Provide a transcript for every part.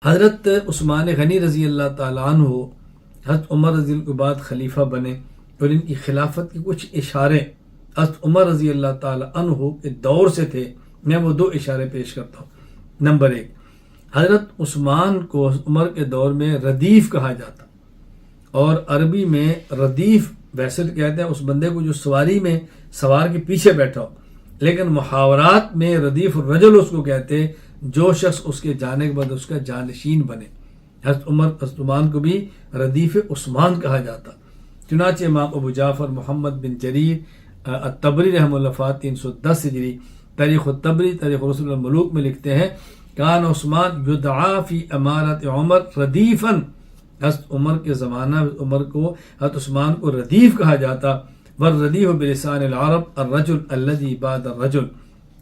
حضرت عثمان غنی رضی اللہ تعالیٰ عنہ حضرت عمر رضی اللہ کے بعد خلیفہ بنے، اور ان کی خلافت کے کچھ اشارے حضرت عمر رضی اللہ تعالیٰ عنہ کے دور سے تھے. میں وہ 2 اشارے پیش کرتا ہوں. نمبر 1، حضرت عثمان کو عمر کے دور میں ردیف کہا جاتا، اور عربی میں ردیف ویسے تو کہتے ہیں اس بندے کو جو سواری میں سوار کے پیچھے بیٹھا ہو، لیکن محاورات میں ردیف الرجل اس کو کہتے جو شخص اس کے جانے کے بعد اس کا جانشین بنے. حضرت عثمان کو بھی ردیف عثمان کہا جاتا. چنانچہ امام ابو جعفر محمد بن جریر الطبری رحمہ اللہ وفات 310 ہجری تاریخ الطبری تاریخ رسول الملوک میں لکھتے ہیں کان عثمان یدعا فی امارت عمر ردیفاً. حضرت عمر کے زمانہ عمر کو حضرت عثمان کو ردیف کہا جاتا. والردیف بلسان العرب الرجل الذي بعد الرجل،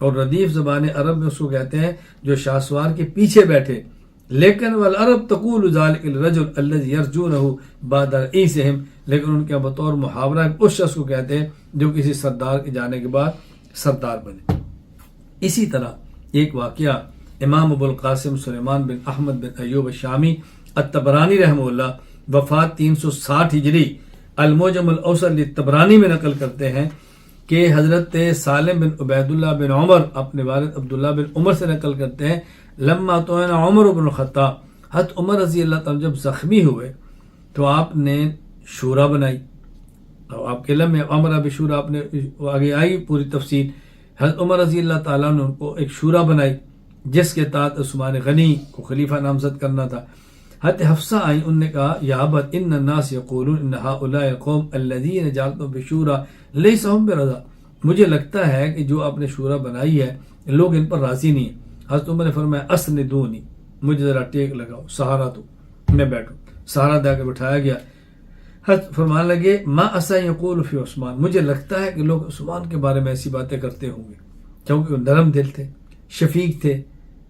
اور ردیف زبان عرب میں اس کو کہتے ہیں جو شاہسوار کے پیچھے بیٹھے. لیکن والعرب تقول ذلك الرجل الذي يرجونه بعد رئيسهم، لیکن ان کے بطور محاورہ اس شخص کو کہتے ہیں جو کسی سردار کے جانے کے بعد سردار بنے. اسی طرح ایک واقعہ امام ابو القاسم سلیمان بن احمد بن ایوب الشامی الطبرانی رحمہ اللہ وفات 360 ہجری المعجم الاوسط للطبرانی میں نقل کرتے ہیں کہ حضرت سالم بن عبید اللہ بن عمر اپنے والد عبداللہ بن عمر سے نقل کرتے ہیں لما طعن عمر بن الخطاب، حضرت عمر رضی اللہ تعالیٰ جب زخمی ہوئے تو آپ نے شورا بنائی. اور آپ کے لمحے امر بشورا آپ نے آگے آئی پوری تفصیل. حضرت عمر رضی اللہ تعالیٰ نے ان کو ایک شورا بنائی جس کے تحت عثمان غنی کو خلیفہ نامزد کرنا تھا. حضرت حفصہ آئی، ان نے کہا یا ابت ان الناس یقولون ان هؤلاء القوم الذين جعلتم بشورا ليس هم برضا، مجھے لگتا ہے کہ جو آپ نے شورا بنائی ہے لوگ ان پر راضی نہیں ہیں. حضرت عمر نے فرمایا اسندونی، مجھے ذرا ٹیک لگاؤ، سہارا دو، میں بیٹھوں. سہارا دے کے بٹھایا گیا. حضرت فرمانے لگے ما اسا یقول فی عثمان، مجھے لگتا ہے کہ لوگ عثمان کے بارے میں ایسی باتیں کرتے ہوں گے کیونکہ وہ نرم دل تھے، شفیق تھے،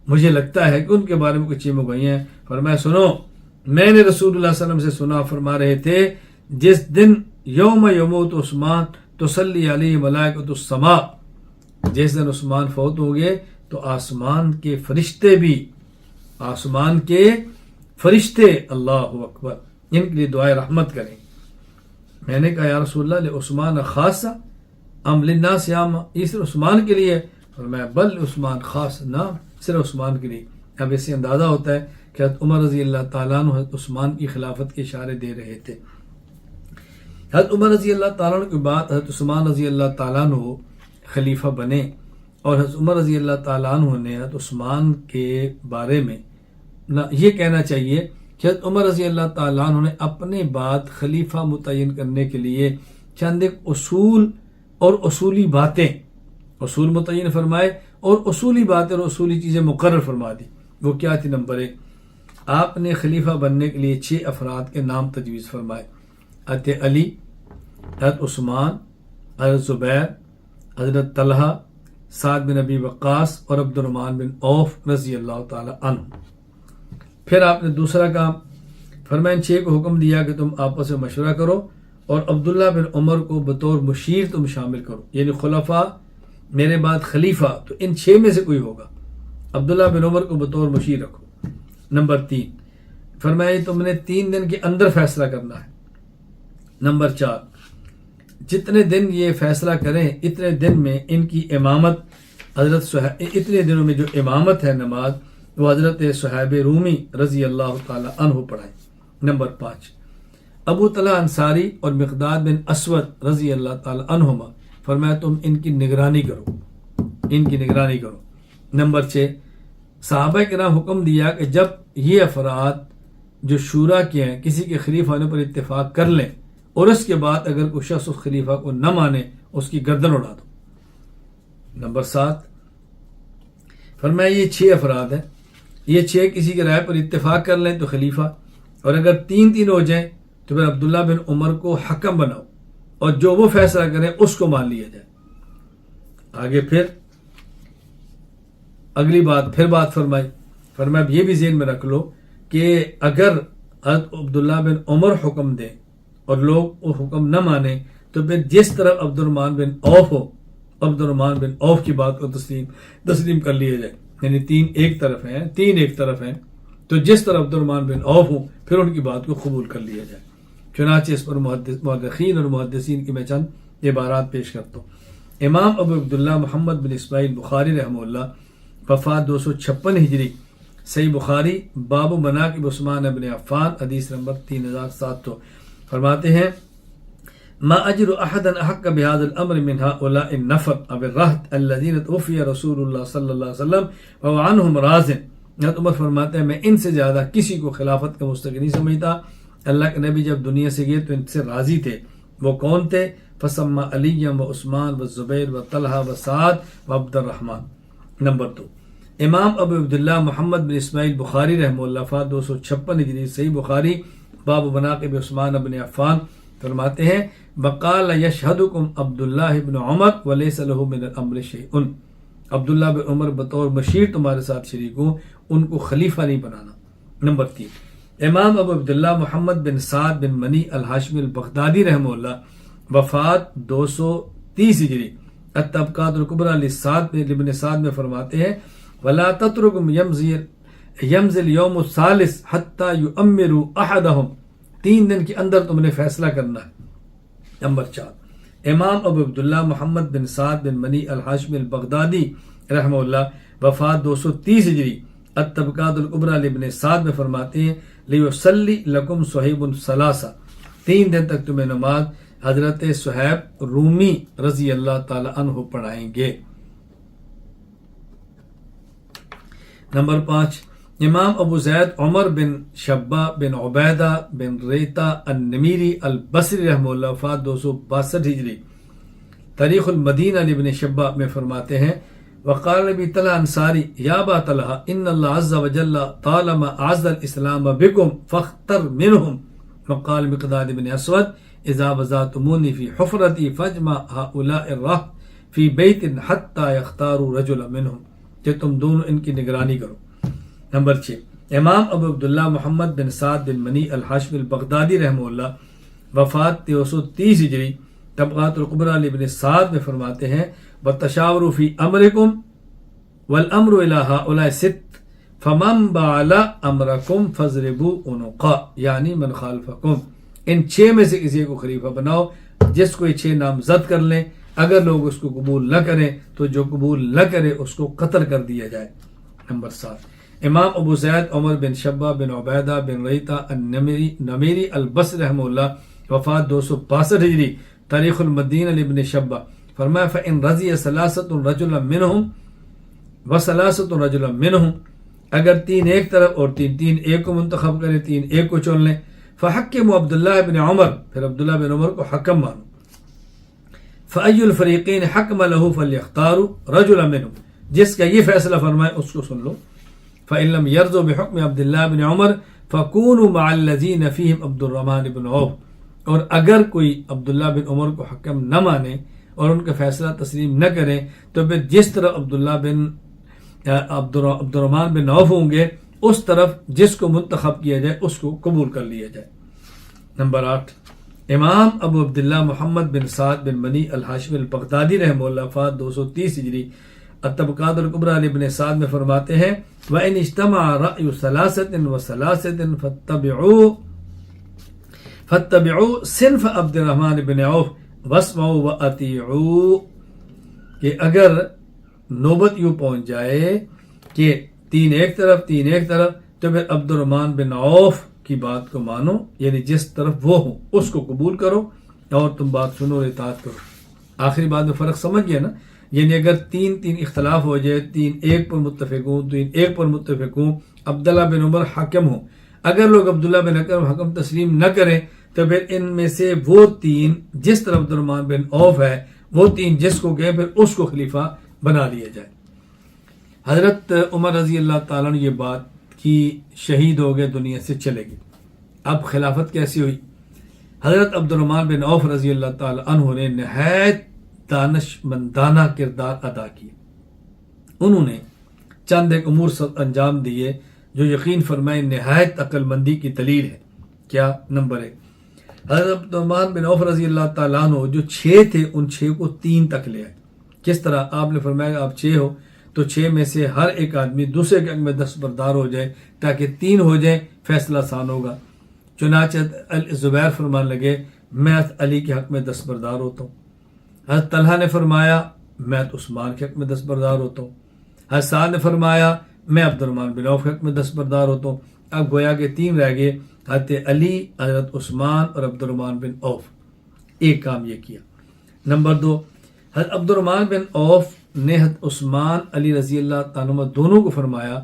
مجھے لگتا ہے کہ ان کے بارے میں کچھ چیزیں گئی ہیں. فرمایا سنو، میں نے رسول اللہ صلی اللہ علیہ وسلم سے سنا فرما رہے تھے جس دن یوم یموت عثمان تصلی علیہ ملائکۃ السماء، جس دن عثمان فوت ہو گئے تو آسمان کے فرشتے بھی، آسمان کے فرشتے اللہ اکبر ان کے لیے دعائے رحمت کریں. میں نے کہا یا رسول اللہ عثمان خاصہ ام للناس عامہ، یہ صرف عثمان کے لیے؟ فرمایا بل عثمان خاص، نہ صرف عثمان کے لیے. اب اس سے اندازہ ہوتا ہے کہ حضرت عمر رضی اللہ تعالیٰ عنہ حضرت عثمان کی خلافت کے اشارے دے رہے تھے. حضرت عمر رضی اللہ تعالیٰ عنہ کے بعد حضرت عثمان رضی اللہ تعالیٰ عنہ خلیفہ بنے، اور حضرت عمر رضی اللہ تعالیٰ عنہ نے حضرت عثمان کے بارے میں یہ کہنا چاہیے کہ حضرت عمر رضی اللہ تعالیٰ عنہ نے اپنے بعد خلیفہ متعین کرنے کے لیے چند ایک اصول اور اصولی باتیں، اصول متعین فرمائے اور اصولی باتیں اور اصولی چیزیں مقرر فرما دی. وہ کیا تھی؟ نمبر 1، آپ نے خلیفہ بننے کے لیے 6 افراد کے نام تجویز فرمائے. حضرت علی، حضرت عثمان، حضرت زبیر، حضرت طلحہ، سعد بن ابی وقاص اور عبد الرحمن بن عوف رضی اللہ تعالی عنہ. پھر آپ نے دوسرا کام فرمایا 6 کو حکم دیا کہ تم آپس میں مشورہ کرو اور عبداللہ بن عمر کو بطور مشیر تم شامل کرو، یعنی خلفاء میرے بعد خلیفہ تو ان 6 میں سے کوئی ہوگا، عبداللہ بن عمر کو بطور مشیر رکھو. نمبر 3 فرمایا تم نے 3 دن کے اندر فیصلہ کرنا ہے. نمبر 4 جتنے دن یہ فیصلہ کریں اتنے دن میں ان کی امامت اتنے دنوں میں جو امامت ہے نماز وہ حضرت صہیب رومی رضی اللہ تعالی عنہ پڑھائیں. نمبر 5 ابو طلحہ انصاری اور مقداد بن اسود رضی اللہ تعالی عنہما فرمایا تم ان کی نگرانی کرو، ان کی نگرانی کرو. نمبر 6 صحابہ کرام حکم دیا کہ جب یہ افراد جو شورا کے ہیں کسی کے خلیفہ ہونے پر اتفاق کر لیں اور اس کے بعد اگر کوئی شخص اس خلیفہ کو نہ مانے اس کی گردن اڑا دو. نمبر 7 فرمایا یہ 6 افراد ہیں، یہ 6 کسی کی رائے پر اتفاق کر لیں تو خلیفہ، اور اگر 3 ہو جائیں تو پھر عبداللہ بن عمر کو حکم بناؤ اور جو وہ فیصلہ کریں اس کو مان لیا جائے. آگے پھر اگلی بات فرمایا یہ بھی ذہن میں رکھ لو کہ اگر حضرت عبداللہ بن عمر حکم دیں اور لوگ وہ حکم نہ مانیں تو پھر جس طرف عبد الرحمن بن عوف ہو عبد الرحمن بن عوف کی بات کو تسلیم کر لیا جائے. یعنی 3 ایک طرف ہیں تو جس طرح عبد الرحمن بن عوف ہوں پھر ان کی بات کو قبول کر لیا جائے۔ چنانچہ اس پر مورخین اور محدثین کی میں چند عبارات پیش کرتا ہوں۔ امام ابو عبداللہ محمد بن اسماعیل بخاری رحمہ اللہ، وفات 256 ہجری، صحیح بخاری باب مناقب عثمان بن عفان، حدیث نمبر 3700، فرماتے ہیں ما اجر احدا احق بهذا الامر من هؤلاء النفر او الرهط الذين توفي رسول الله صلی اللہ علیہ وسلم وهو عنهم راض۔ حضرت عمر فرماتے ہیں میں ان سے زیادہ کسی کو خلافت کا مستحق نہیں سمجھتا، اللہ کے نبی جب دنیا سے گئے تو ان سے راضی تھے۔ وہ کون تھے؟ فسمى علی و عثمان و زبیر و طلحہ و سعد و عبد الرحمن۔ نمبر 2، امام ابو عبداللہ محمد بن اسماعیل بخاری رحمہ اللہ، وفات 256 ہجری، صحیح بخاری باب مناقب عثمان بن عفان، فرماتے ہیں بقال یشہدکم عبداللہ بن عمر ولیس له من الامر شیء، عبداللہ بن عمر بطور بشیر تمہارے ساتھ شریک ہوں، ان کو خلیفہ نہیں بنانا۔ نمبر 3، امام ابو عبداللہ محمد بن سعد بن منی الہاشمی البغدادی رحمہ اللہ، وفات 230 ہجری، الطبقات الکبریٰ لابن سعد میں فرماتے ہیں ولا تترکم یمضی یوم الثالث حتی یؤمروا احدہم، 3 دن کے اندر تم نے فیصلہ کرنا ہے۔ نمبر 4، امام ابو عبداللہ محمد بن سعد بن منی الہاشمی البغدادی رحمہ اللہ، وفات 230 ہجری، الطبقات الکبریٰ لابن سعد میں فرماتے ہیں لیصلی لکم صہیب ثلاثہ، 3 دن تک تمہیں نماز حضرت صہیب رومی رضی اللہ تعالی عنہ پڑھائیں گے۔ نمبر 5، امام ابو زید عمر بن شبہ بن عبیدہ بن ریتا النمیری البصری رحمہ اللہ، وفات 262 ہجری، تاریخ المدینہ لابن شبہ میں فرماتے ہیں وقال ابی طلحہ انصاری یا ابا طلحہ ان اللہ عز وجل طالما اعز الاسلام بکم فاختر منہم، وقال مقداد بن اسود اذا وضعتمونی فی حفرتی فاجمع هؤلاء الرهط فی بیت حتی یختاروا رجلا منہم، کہ تم دونوں ان کی نگرانی کرو۔ نمبر 6، امام ابو عبداللہ محمد بن سعد بن منی الہاشمی البغدادی رحمہ اللہ، وفات 330 ہجری، طبقات الکبریٰ لابن سعد میں فرماتے ہیں وتشاوروا فی امرکم والامر الی ہؤلاء 6 فمن بعل امرکم فاضربوا عنقا، یعنی من خالفکم، ان 6 میں سے کسی کو خلیفہ بناؤ جس کو یہ 6 نامزد کر لیں، اگر لوگ اس کو قبول نہ کریں تو جو قبول نہ کرے اس کو قتل کر دیا جائے۔ نمبر 7، امام ابو زید عمر بن شبہ بن عبیدہ بن ریتا النمیری البصری رحمہ اللہ، وفات 262 ہجری، تاریخ المدینہ لابن شبہ، فرمایا فإن رضی ثلاثۃ رجلا منہم وثلاثۃ رجلا منہم، اگر 3 ایک طرف اور 3 ایک کو منتخب کریں، 3 ایک کو چن لیں، فحکموا عبداللہ بن عمر، پھر عبداللہ بن عمر کو حکم مانو، فأی الفریقین حکم له فلیختاروا رجلا منہم، جس کا یہ فیصلہ فرمائے اس کو سن لو، فإن لم يرضوا بحکم عبداللہ بن عمر فکونوا مع الذین فیہم عبد الرحمن بن عوف، اور اگر کوئی عبداللہ بن عمر کو حکم نہ مانے اور ان کا فیصلہ تسلیم نہ کریں تو پھر جس طرح عبداللہ بن عبد الرحمن بن عوف ہوں گے اس طرف جس کو منتخب کیا جائے اس کو قبول کر لیا جائے۔ نمبر 8، امام ابو عبداللہ محمد بن سعد بن منی الہاشمی البغدادی رحمہ اللہ، وفات 230 ہجری، الطبقات الکبریٰ لابن سعد میں فرماتے ہیں وَإِنِ اجْتَمَعَ رَأْيُ ثَلَاثَةٍ وَثَلَاثَةٍ فَاتَّبِعُوا صِنْفَ عبد الرحمن بن عوف وَاسْمَعُوا وَأَطِیعُوا، کہ اگر نوبت یوں پہنچ جائے کہ 3 ایک طرف 3 ایک طرف تو پھر عبد الرحمن بن عوف کی بات کو مانو، یعنی جس طرف وہ ہوں اس کو قبول کرو اور تم بات سنو اور اطاعت کرو۔ آخری بات میں فرق سمجھ گیا نا، یعنی اگر 3 اختلاف ہو جائے، 3 ایک پر متفق ہوں، 3 ایک پر متفق ہوں، عبداللہ بن عمر حاکم ہوں، اگر لوگ عبداللہ بن عمر حکم تسلیم نہ کریں تو پھر ان میں سے وہ 3 جس طرف عبد الرحمن بن عوف ہے وہ 3 جس کو گئے پھر اس کو خلیفہ بنا لیا جائے۔ حضرت عمر رضی اللہ تعالیٰ نے یہ بات کی، شہید ہو گئے، دنیا سے چلے گئے۔ اب خلافت کیسی ہوئی؟ حضرت عبد الرحمن بن عوف رضی اللہ تعالیٰ عنہ نے نہایت دانش مندانہ کردار ادا کیے، انہوں نے چند ایک امور انجام دیے جو یقین فرمائے نہایت عقل مندی کی دلیل ہے۔ کیا؟ نمبر 1، حضرت عبد الرحمن بن عوف رضی اللہ تعالیٰ عنہ جو 6 تھے ان 6 کو 3 تک لے آئے۔ کس طرح؟ آپ نے فرمایا آپ 6 ہو تو 6 میں سے ہر ایک آدمی دوسرے کے حق میں دستبردار ہو جائے تاکہ 3 ہو جائیں، فیصلہ آسان ہوگا۔ چنانچہ زبیر فرمان لگے میں علی کے حق میں دستبردار ہوتا ہوں۔ حضرت طلحہ نے فرمایا میں عثمان کے حق میں دستبردار ہوتا ہوں۔ حضرت سعد نے فرمایا میں عبد الرحمن بن عوف کے حق میں دستبردار ہوتا ہوں۔ اب گویا کہ 3 رہ گئے، حضرت علی، حضرت عثمان اور عبد الرحمن بن عوف۔ ایک کام یہ کیا۔ نمبر 2، حضرت عبد الرحمن بن عوف نے حضرت عثمان علی رضی اللہ تعالیٰ عنہ دونوں کو فرمایا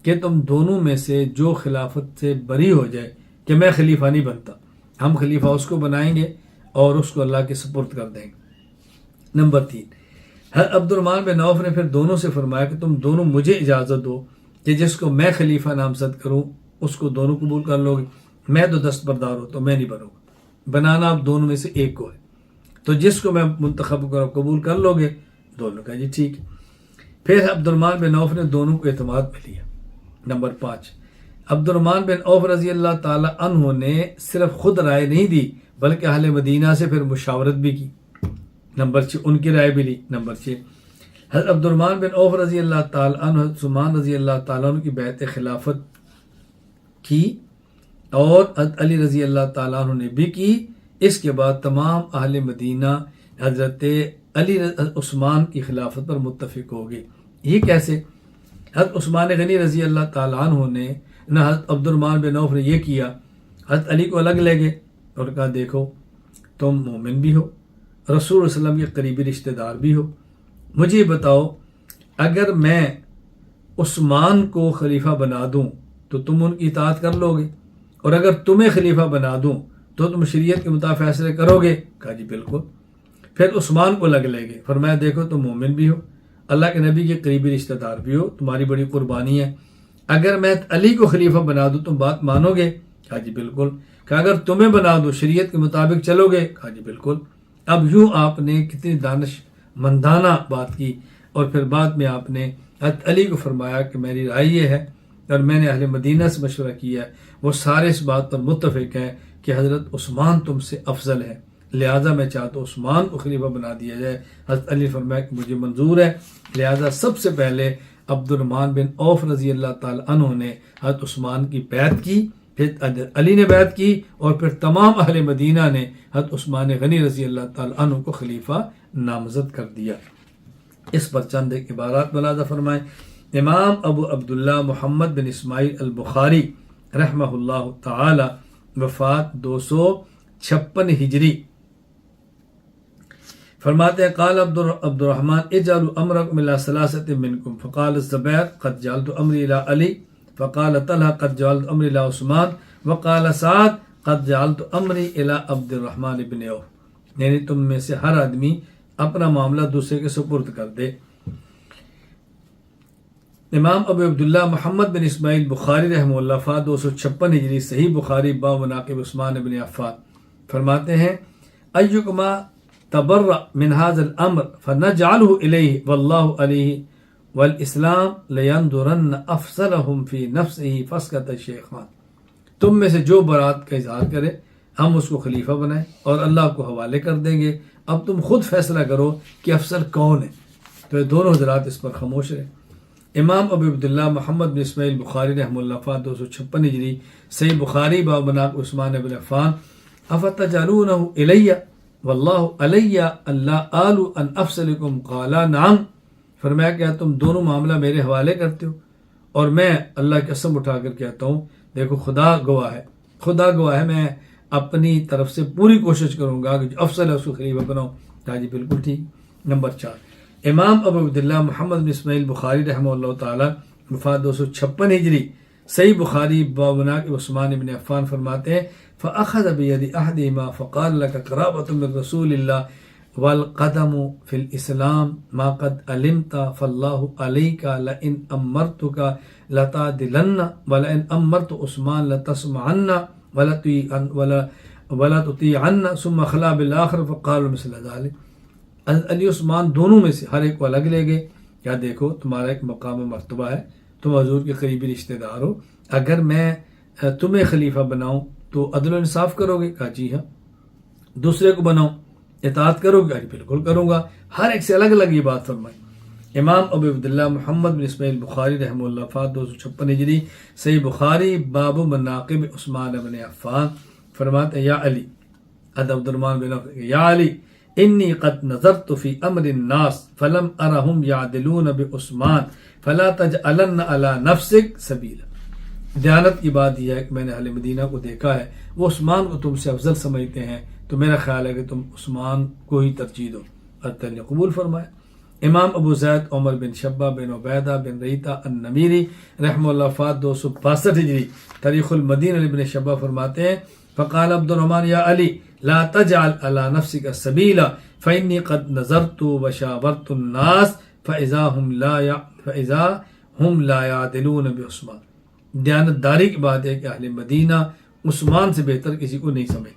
کہ تم دونوں میں سے جو خلافت سے بری ہو جائے، کہ میں خلیفہ نہیں بنتا، ہم خلیفہ اس کو بنائیں گے اور اس کو اللہ کے سپرد کر دیں گے۔ نمبر 3، حضرت عبد الرحمن بن عوف نے پھر دونوں سے فرمایا کہ تم دونوں مجھے اجازت دو کہ جس کو میں خلیفہ نامزد کروں اس کو دونوں قبول کر لو گے، میں تو دستبردار ہوں تو میں نہیں بنوں گا، بنانا آپ دونوں میں سے ایک کو ہے، تو جس کو میں منتخب کروں قبول کر لو گے۔ دونوں کا جی ٹھیک ہے۔ پھر عبد الرحمن بن عوف نے دونوں کو اعتماد میں لیا۔ نمبر 5، عبد الرحمن بن عوف رضی اللہ تعالی عنہ نے صرف خود رائے نہیں دی بلکہ اہل مدینہ سے پھر مشاورت بھی کی۔ نمبر 6، ان کی رائے بھی لی۔ نمبر 6، حضرت عبد الرحمن بن عوف رضی اللہ تعالی عنہ حضرت عثمان رضی اللہ تعالیٰ عنہ کی بیعت خلافت کی اور حضرت علی رضی اللہ تعالیٰ عنہ نے بھی کی۔ اس کے بعد تمام اہل مدینہ حضرت علی عثمان کی خلافت پر متفق ہو گئے۔ یہ کیسے؟ حضرت عثمان غنی رضی اللہ تعالیٰ عنہ نے نہ حضرت عبد الرحمن بن عوف نے یہ کیا، حضرت علی کو الگ لے گئے اور کہا دیکھو تم مومن بھی ہو، رسول صلی اللہ علیہ وسلم کے قریبی رشتہ دار بھی ہو، مجھے بتاؤ اگر میں عثمان کو خلیفہ بنا دوں تو تم ان کی اطاعت کر لو گے، اور اگر تمہیں خلیفہ بنا دوں تو تم شریعت کے مطابق فیصلے کرو گے؟ کہا جی بالکل۔ پھر عثمان کو لگ لے گئے، فرمایا دیکھو تم مومن بھی ہو، اللہ کے نبی کے قریبی رشتہ دار بھی ہو، تمہاری بڑی قربانی ہے، اگر میں علی کو خلیفہ بنا دوں تم بات مانو گے؟ کہا جی بالکل۔ کہا اگر تمہیں بنا دوں شریعت کے مطابق چلو گے؟ کہا جی بالکل۔ اب یوں آپ نے کتنی دانش مندانہ بات کی، اور پھر بعد میں آپ نے حضرت علی کو فرمایا کہ میری رائے یہ ہے اور میں نے اہل مدینہ سے مشورہ کیا ہے، وہ سارے اس بات پر متفق ہیں کہ حضرت عثمان تم سے افضل ہے، لہٰذا میں چاہتا ہوں عثمان کو خلیفہ بنا دیا جائے۔ حضرت علی فرمایا کہ مجھے منظور ہے، لہٰذا سب سے پہلے عبد الرحمن بن عوف رضی اللہ تعالی عنہ نے حضرت عثمان کی بیعت کی، پھر حضرت علی نے بیعت کی، اور پھر تمام اہل مدینہ نے حضرت عثمان غنی رضی اللہ تعالی عنہ کو خلیفہ نامزد کر دیا۔ اس پر چند ایک عبارات ملاحظہ فرمائیں۔ امام ابو عبداللہ محمد بن اسماعیل البخاری رحمہ اللہ تعالی، وفات 256 ہجری، فرماتے ہیں قال عبد الرحمن اجعلوا امرکم الى ثلاثة منکم، فقال الزبیر قد جعلت امری الى علی، فقال طلحہ قد جعلت امری الى عثمان، وقال سعد قد جعلت امری الى عبد الرحمن بن عوف، یعنی تم میں سے ہر آدمی اپنا معاملہ دوسرے کے سپرد کر دے۔ امام ابو عبداللہ محمد بن اسماعیل بخاری رحمہ اللہ وفات 256 ہجری، صحیح بخاری باب مناقب عثمان بن عفان، فرماتے ہیں ایکما تبرأ من هذا الامر فنجعله الیہ واللہ علیہ والاسلام لینظرن افضلهم فی نفسه فسکت الشیخان، تم میں سے جو برات کا اظہار کرے ہم اس کو خلیفہ بنائیں اور اللہ کو حوالے کر دیں گے، اب تم خود فیصلہ کرو کہ افضل کون ہے۔ تو دونوں حضرات اس پر خاموش رہے۔ امام ابو عبداللہ محمد بن اسماعیل بخاری رحمہ اللہ وفات 256 ہجری، صحیح بخاری باب مناقب عثمان بن عفان، افتجعلونہ الیہ واللہ علیہ اللہ آل ان افضلکم قالا نعم، فرمایا کہ تم دونوں معاملہ میرے حوالے کرتے ہو، اور میں اللہ کی قسم اٹھا کر کہتا ہوں دیکھو خدا گواہ ہے، خدا گواہ ہے، میں اپنی طرف سے پوری کوشش کروں گا کہ جو افضل ہے اس کو خلیفہ بناؤں۔ کہا جی بالکل ٹھیک۔ نمبر 4، امام ابو عبداللہ محمد بن اسماعیل بخاری رحمہ اللہ تعالی، وفات 256 ہجری، صحیح بخاری باب مناقب عثمان بن عفان، فرماتے ہیں فأخذ بيد أحدهما فقال لك قرابة من رسول الله والقدم في الإسلام ما قد علمت فالله عليك لئن أمرتك لتعدلن ولئن أمرت عثمان لتسمعن ولا تطيعن ثم خلا بالآخر فقالوا مثل ذلك۔ علی عثمان دونوں میں سے ہر ایک کو الگ لے گئے، کیا دیکھو تمہارا ایک مقام مرتبہ ہے، تم حضور کے قریبی رشتہ دار ہو، اگر میں تمہیں خلیفہ بناؤں تو عدل و انصاف کرو گے؟ کہا جی ہاں۔ دوسرے کو بناؤ اطاعت کرو گے؟ بالکل کروں گا۔ ہر ایک سے الگ الگ یہ بات فرمائی۔ امام ابو عبداللہ محمد بن اسماعیل بخاری رحمہ اللہ وفات 256 ہجری، صحیح بخاری باب مناقب عثمان بن عفان، فرماتے ہیں یا علی، عبد الرحمن بن عوف، یا علی انی قد نظرت فی امر الناس فلم ارہم یعدلون بعثمان فلا تجعلن علی نفسک سبیلا۔ دیانت کی بات یہ ہے کہ میں نے اہل مدینہ کو دیکھا ہے، وہ عثمان کو تم سے افضل سمجھتے ہیں، تو میرا خیال ہے کہ تم عثمان کو ہی ترجیح دو۔ اللہ نے قبول فرمایا۔ امام ابو زید عمر بن شبہ بن عبیدہ بن ریتا النمیری رحمہ اللہ وفات 262 ہجری، تاریخ المدینہ ابن شبہ فرماتے ہیں فقال عبد الرحمن یا علی لا تجعل على نفسك سبیلا فإني قد نظرت وشاورت الناس فإذا هم لا يعدلون بعثمان۔ دیانت داری کی بات ہے کہ اہل مدینہ عثمان سے بہتر کسی کو نہیں سمجھتے۔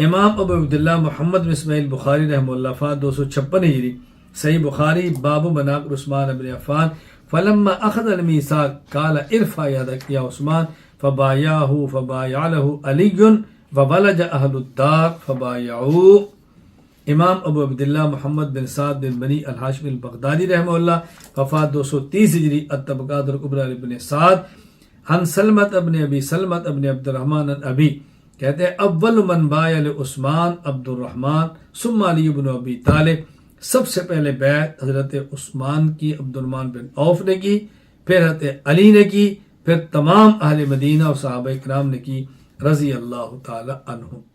امام ابو عبداللہ محمد بن اسماعیل بخاری رحمہ اللہ وفات 256 ہجری، صحیح بخاری باب مناقب عثمان بن عفان فلما اخذ الميثاق قال ارفع يدك يا عثمان فبايعه فبايع له علي وولج اهل الدار فبايعوه۔ امام ابو عبداللہ محمد بن سعد بن بنی الحاشمی البغدادی رحمہ اللہ وفات 230 ہجری، الطبقات الکبریٰ ابن سعد، عن سلمت ابن ابی سلمت ابن عبد الرحمن ابی کہتے ہیں اول من بایع لعثمان عبد الرحمن ثم علی بن ابی طالب، سب سے پہلے بیعت حضرت عثمان کی عبد الرحمن بن عوف نے کی، پھر حضرت علی نے کی، پھر تمام اہل مدینہ اور صحابہ کرام نے کی رضی اللہ تعالی عنہ۔